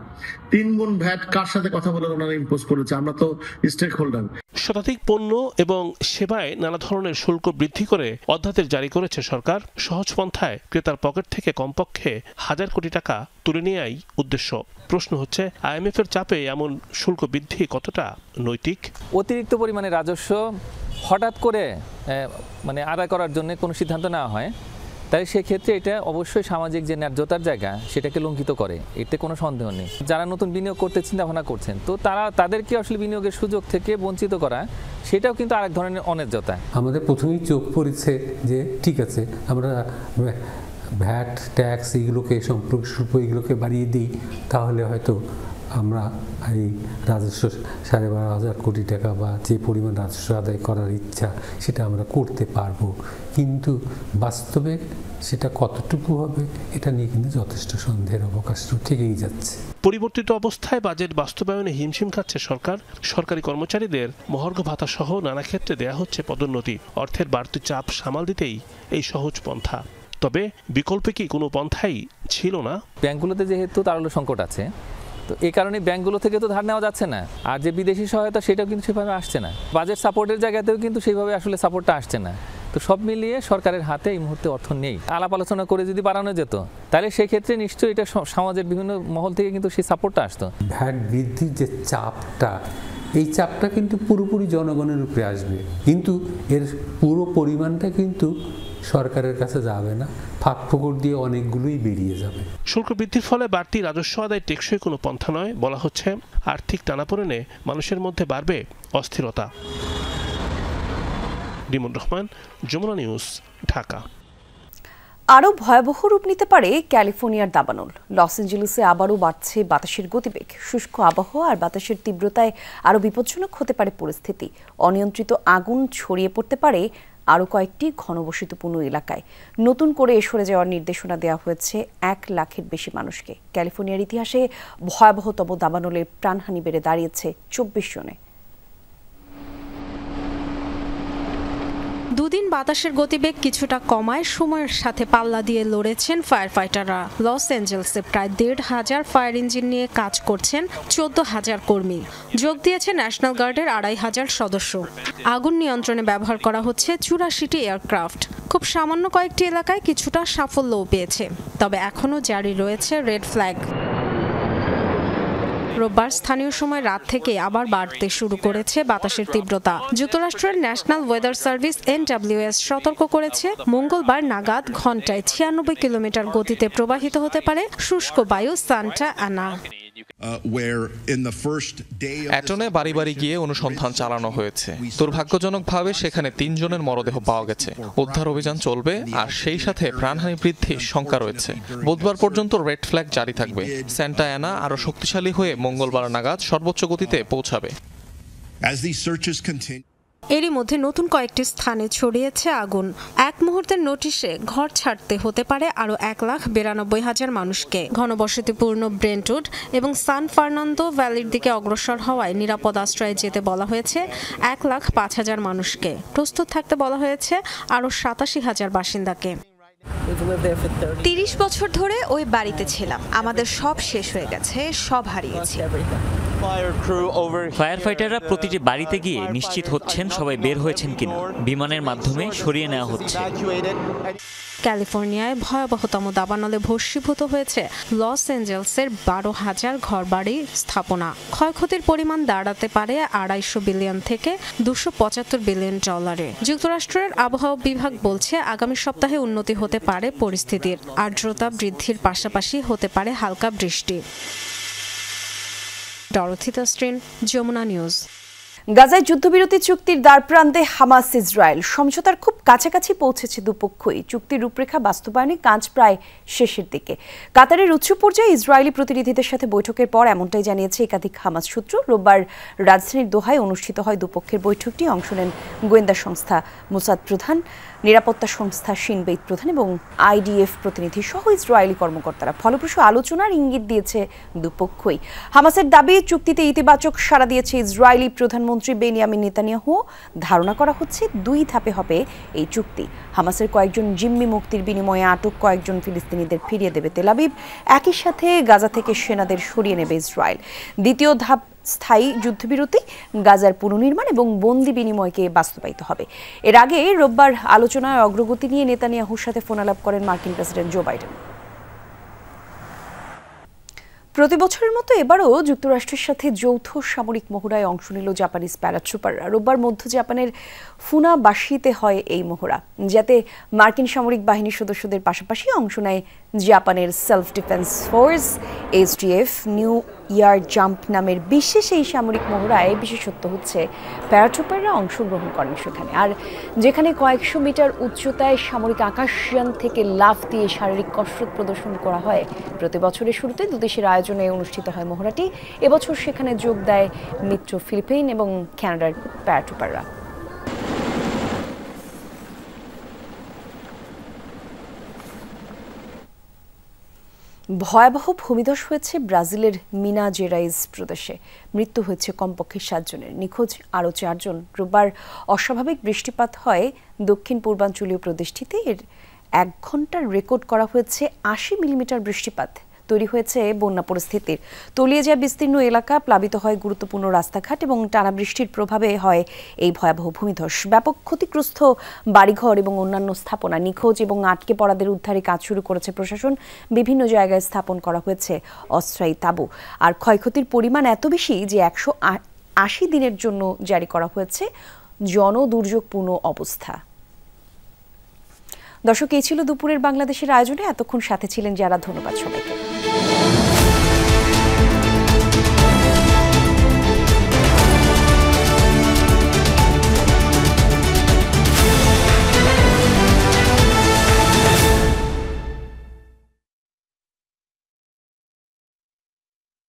3 গুণ ভ্যাট কার সাথে কথা বলে ওনারা ইম্পোজ করেছে? আমরা তো স্টেক হোল্ডার। শতাধিক পণ্য এবং সেবায় নানা ধরনের শুল্ক বৃদ্ধি করে অধ্যাদেশ জারি করেছে সরকার। সহজ পন্থায় ক্রেতার পকেট থেকে কমপক্ষে 1000 কোটি টাকা তুলে নেওয়াই উদ্দেশ্য। প্রশ্ন হচ্ছে, IMF এর চাপে এমন শুল্ক বৃদ্ধি কতটা নৈতিক? অতিরিক্ত পরিমাণে রাজস্ব হঠাৎ করে আদায় করার জন্য কোনো সিদ্ধান্ত নেওয়া হয়, তাই সেক্ষেত্রে এটা অবশ্যই সামাজিক যে ন্যায্যতার জায়গা সেটাকে লঙ্ঘিত করে, এতে কোনো সন্দেহ নেই। যারা নতুন বিনিয়োগ করতে চিন্তা ভাবনা করছেন, তো তাদেরকে আসলে বিনিয়োগের সুযোগ থেকে বঞ্চিত করা, সেটাও কিন্তু আরেক ধরনের অন্যায্যতা। আমাদের প্রথমেই চোখ পড়েছে যে ঠিক আছে, আমরা ভ্যাট, ট্যাক্স, এইগুলোকে সম্পর্ক শুল্ক এগুলোকে বাড়িয়ে দিই, তাহলে হয়তো আমরা এই রাজস্ব 12,500 কোটি টাকা বা যে পরিমাণ রাজস্ব আদায় করার ইচ্ছা সেটা আমরা করতে পারবো। কিন্তু বাস্তবে সেটা কতটুকু হবে, এটা নিয়ে কিন্তু যথেষ্ট সন্দেহের অবকাশ থেকেই যাচ্ছে। পরিবর্তিত অবস্থায় বাজেট বাস্তবায়নে হিমশিম খাচ্ছে সরকার। সরকারি কর্মচারীদের মহার্ঘ ভাতা সহ নানা ক্ষেত্রে দেয়া হচ্ছে পদোন্নতি। অর্থের বাড়তি চাপ সামাল দিতেই এই সহজ পন্থা। তবে বিকল্পে কি কোনো পন্থাই ছিল না? ব্যাংকগুলোতে যেহেতু তারল্য সংকট আছে, তো এই কারণে ব্যাংকগুলো থেকে তো ধার নেওয়া যাচ্ছে না। আর যে বিদেশি সহায়তা, সেটাও কিন্তু সেভাবে আসছে না। বাজেট সাপোর্টের জায়গাতেও কিন্তু সেইভাবে আসলে সাপোর্টটা আসছে না। তো সব মিলিয়ে সরকারের হাতে এই মুহূর্তে অর্থ নেই। আলাপ আলোচনা করে যদি বাড়ানো যেত, তাহলে সেই ক্ষেত্রে নিশ্চয়ই এটা সমাজের বিভিন্ন মহল থেকে কিন্তু সেই সাপোর্টটা আসতো। ভ্যাট বৃদ্ধির যে চাপটা, এই চাপটা কিন্তু পুরোপুরি জনগণের উপরে আসবে, কিন্তু এর পুরো পরিমাণটা কিন্তু সরকারের কাছে যাবে না, ফাঁক ফোকর দিয়ে অনেকগুলোই বেরিয়ে যাবে। শুল্ক বৃদ্ধির ফলে বাড়তি রাজস্ব আদায় টেকসই কোনো পন্থা নয়। বলা হচ্ছে, আর্থিক টানাপোড়েনে মানুষের মধ্যে বাড়বে অস্থিরতা। ডিমন রহমান, যমুনা নিউজ, ঢাকা। আরও ভয়াবহ রূপ নিতে পারে ক্যালিফোর্নিয়ার দাবানল। লস অ্যাঞ্জেলেসে আবারও বাড়ছে বাতাসের গতিবেগ। শুষ্ক আবহাওয়া আর বাতাসের তীব্রতায় আরও বিপজ্জনক হতে পারে পরিস্থিতি। অনিয়ন্ত্রিত আগুন ছড়িয়ে পড়তে পারে আরও কয়েকটি ঘনবসতিপূর্ণ এলাকায়। নতুন করে সরে যাওয়ার নির্দেশনা দেওয়া হয়েছে 1 লাখের বেশি মানুষকে। ক্যালিফোর্নিয়ার ইতিহাসে ভয়াবহতম দাবানলের প্রাণহানি বেড়ে দাঁড়িয়েছে 24 জনে। দুদিন বাতাসের গতিবেগ কিছুটা কমায় সময়ের সাথে পাল্লা দিয়ে লড়েছেন ফায়ার ফাইটাররা। লস অ্যাঞ্জেলেসে প্রায় 1,500 ফায়ার ইঞ্জিন নিয়ে কাজ করছেন 14,000 কর্মী। যোগ দিয়েছে ন্যাশনাল গার্ডের 2,500 সদস্য। আগুন নিয়ন্ত্রণে ব্যবহার করা হচ্ছে 84টি এয়ারক্রাফট। খুব সামান্য কয়েকটি এলাকায় কিছুটা সাফল্যও পেয়েছে, তবে এখনও জারি রয়েছে রেড ফ্ল্যাগ। রোববার স্থানীয় সময় রাত থেকে আবার বাড়তে শুরু করেছে বাতাসের তীব্রতা। যুক্তরাষ্ট্রের ন্যাশনাল ওয়েদার সার্ভিস NWS সতর্ক করেছে, মঙ্গলবার নাগাদ ঘন্টায় 96 কিলোমিটার গতিতে প্রবাহিত হতে পারে শুষ্ক বায়ু সান্টা আনা। অ্যাটনে বাড়ি বাড়ি গিয়ে অনুসন্ধান চালানো হয়েছে। দুর্ভাগ্যজনকভাবে সেখানে 3 জনের মরদেহ পাওয়া গেছে। উদ্ধার অভিযান চলবে, আর সেই সাথে প্রাণহানি বৃদ্ধির শঙ্কা রয়েছে। বুধবার পর্যন্ত রেড ফ্ল্যাগ জারি থাকবে। সান্টা অ্যানা আরও শক্তিশালী হয়ে মঙ্গলবার নাগাদ সর্বোচ্চ গতিতে পৌঁছাবে। এরই মধ্যে নতুন কয়েকটি স্থানে ছড়িয়েছে আগুন। এক মুহূর্তের নোটিশে ঘর ছাড়তে হতে পারে আরও 1,92,000 মানুষকে। ঘনবসতিপূর্ণ ব্রেন্টউড এবং সান ফার্নান্দো ভ্যালির দিকে অগ্রসর হওয়ায় নিরাপদ আশ্রয়ে যেতে বলা হয়েছে 1,05,000 মানুষকে। প্রস্তুত থাকতে বলা হয়েছে আরও 87,000 বাসিন্দাকে। 30 বছর ধরে ওই বাড়িতে ছিলাম। আমাদের সব শেষ হয়ে গেছে, সব হারিয়েছি। ফায়ার ফাইটাররা প্রতিটি বাড়িতে গিয়ে নিশ্চিত হচ্ছেন সবাই বের হয়েছেন কিনা। বিমানের মাধ্যমে সরিয়ে নেওয়া হচ্ছে। ক্যালিফোর্নিয়ায় ভয়াবহতম দাবানলে ভস্মীভূত হয়েছে লস অ্যাঞ্জেলেসের 12,000 ঘরবাড়ির স্থাপনা। ক্ষয়ক্ষতির পরিমাণ দাঁড়াতে পারে $250 বিলিয়ন থেকে $275 বিলিয়ন। যুক্তরাষ্ট্রের আবহাওয়া বিভাগ বলছে, আগামী সপ্তাহে উন্নতি হতে পারে পরিস্থিতির। আর্দ্রতা বৃদ্ধির পাশাপাশি হতে পারে হালকা বৃষ্টি। Dorothy Tasrin, Jamuna News. গাজায় যুদ্ধবিরতি চুক্তির দ্বারপ্রান্তে হামাস ইসরায়েল সমঝোতার খুব কাছাকাছি পৌঁছেছে দুপক্ষই। চুক্তির রূপরেখা বাস্তবায়নে কাজ প্রায় শেষের দিকে। কাতারের উচ্চ পর্যায়ে ইসরায়েলি প্রতিনিধিদের সাথে বৈঠকের পর এমনটাই জানিয়েছে একাধিক হামাস সূত্র। রোববার রাজধানীর দোহায় অনুষ্ঠিত হয় দুপক্ষের বৈঠকটি। অংশ নেন গোয়েন্দা সংস্থা মোসাদ প্রধান, নিরাপত্তা সংস্থা শিন বেত প্রধান এবং আইডিএফ প্রতিনিধি সহ ইসরায়েলি কর্মকর্তারা। ফলপ্রসূ আলোচনার ইঙ্গিত দিয়েছে দুপক্ষই। হামাসের দাবি, চুক্তিতে ইতিবাচক সাড়া দিয়েছে ইসরায়েলি প্রধানমন্ত্রী বেনিয়ামিন নেতানিয়াহু। ধারণা করা হচ্ছে 2 ধাপে হবে এই চুক্তি। হামাসের কয়েকজন জিম্মি মুক্তির বিনিময়ে আটক কয়েকজন ফিলিস্তিনিদের ফিরিয়ে দেবে তেল আবিব। একই সাথে গাজা থেকে সেনাদের সরিয়ে নেবে ইসরায়েল। দ্বিতীয় ধাপ স্থায়ী যুদ্ধবিরতি, গাজার পুনর্নির্মাণ এবং বন্দি বিনিময়কে বাস্তবায়িত হবে। এর আগে রোববার আলোচনায় অগ্রগতি নিয়ে নেতানিয়াহুর সাথে ফোনালাপ করেন মার্কিন প্রেসিডেন্ট জো বাইডেন। প্রতি বছরের মতো এবারও যুক্তরাষ্ট্রের সাথে যৌথ সামরিক মহড়ায় অংশ নিল জাপানিজ প্যারাট্রুপাররা। রোববার মধ্য জাপানের ফুনাবাশিতে হয় এই মহড়া, যাতে মার্কিন সামরিক বাহিনীর সদস্যদের পাশাপাশি অংশ নেয় জাপানের self defence force SDF। New year jump নামের বিশেষ এই সামরিক মহড়ায় বিশেষত্ব হচ্ছে প্যারাট্রুপাররা অংশগ্রহণ করেন সেখানে। আর যেখানে কয়েকশো মিটার উচ্চতায় সামরিক আকাশযান থেকে লাফ দিয়ে শারীরিক কসরত প্রদর্শন করা হয়। প্রতি বছরের শুরুতে দুদেশের আয়োজনে অনুষ্ঠিত হয় মহড়াটি। এবছর সেখানে যোগ দেয় মিত্র ফিলিপাইন এবং কানাডার প্যারাট্রুপাররা। ভয়াবহ ভূমিধস হয়েছে ব্রাজিলের মিনা জেরাইজ প্রদেশে। মৃত্যু হয়েছে কমপক্ষে 7 জনের, নিখোঁজ আরও 4 জন। রোববার অস্বাভাবিক বৃষ্টিপাত হয় দক্ষিণ পূর্বাঞ্চলীয় প্রদেশটিতে। এর 1 ঘন্টার রেকর্ড করা হয়েছে 80 মিলিমিটার বৃষ্টিপাত। তৈরি হয়েছে বন্যা পরিস্থিতির। তলিয়ে যায় বিস্তীর্ণ এলাকা, প্লাবিত হয় গুরুত্বপূর্ণ রাস্তাঘাট এবং টানা বৃষ্টির প্রভাবে হয় এই ভয়াবহ ভূমিধস। ব্যাপক ক্ষতিগ্রস্ত বাড়িঘর এবং অন্যান্য স্থাপনা। নিখোঁজ এবং আটকে পড়াদের উদ্ধারে কাজ শুরু করেছে প্রশাসন। বিভিন্ন জায়গায় স্থাপন করা হয়েছে অস্থায়ী তাঁবু। আর ক্ষয়ক্ষতির পরিমাণ এত বেশি যে 180 দিনের জন্য জারি করা হয়েছে জনদুর্যোগপূর্ণ অবস্থা। দর্শক, এই ছিল দুপুরের বাংলাদেশের আয়োজনে। এতক্ষণ সাথে ছিলেন যারা, ধন্যবাদ সবাইকে।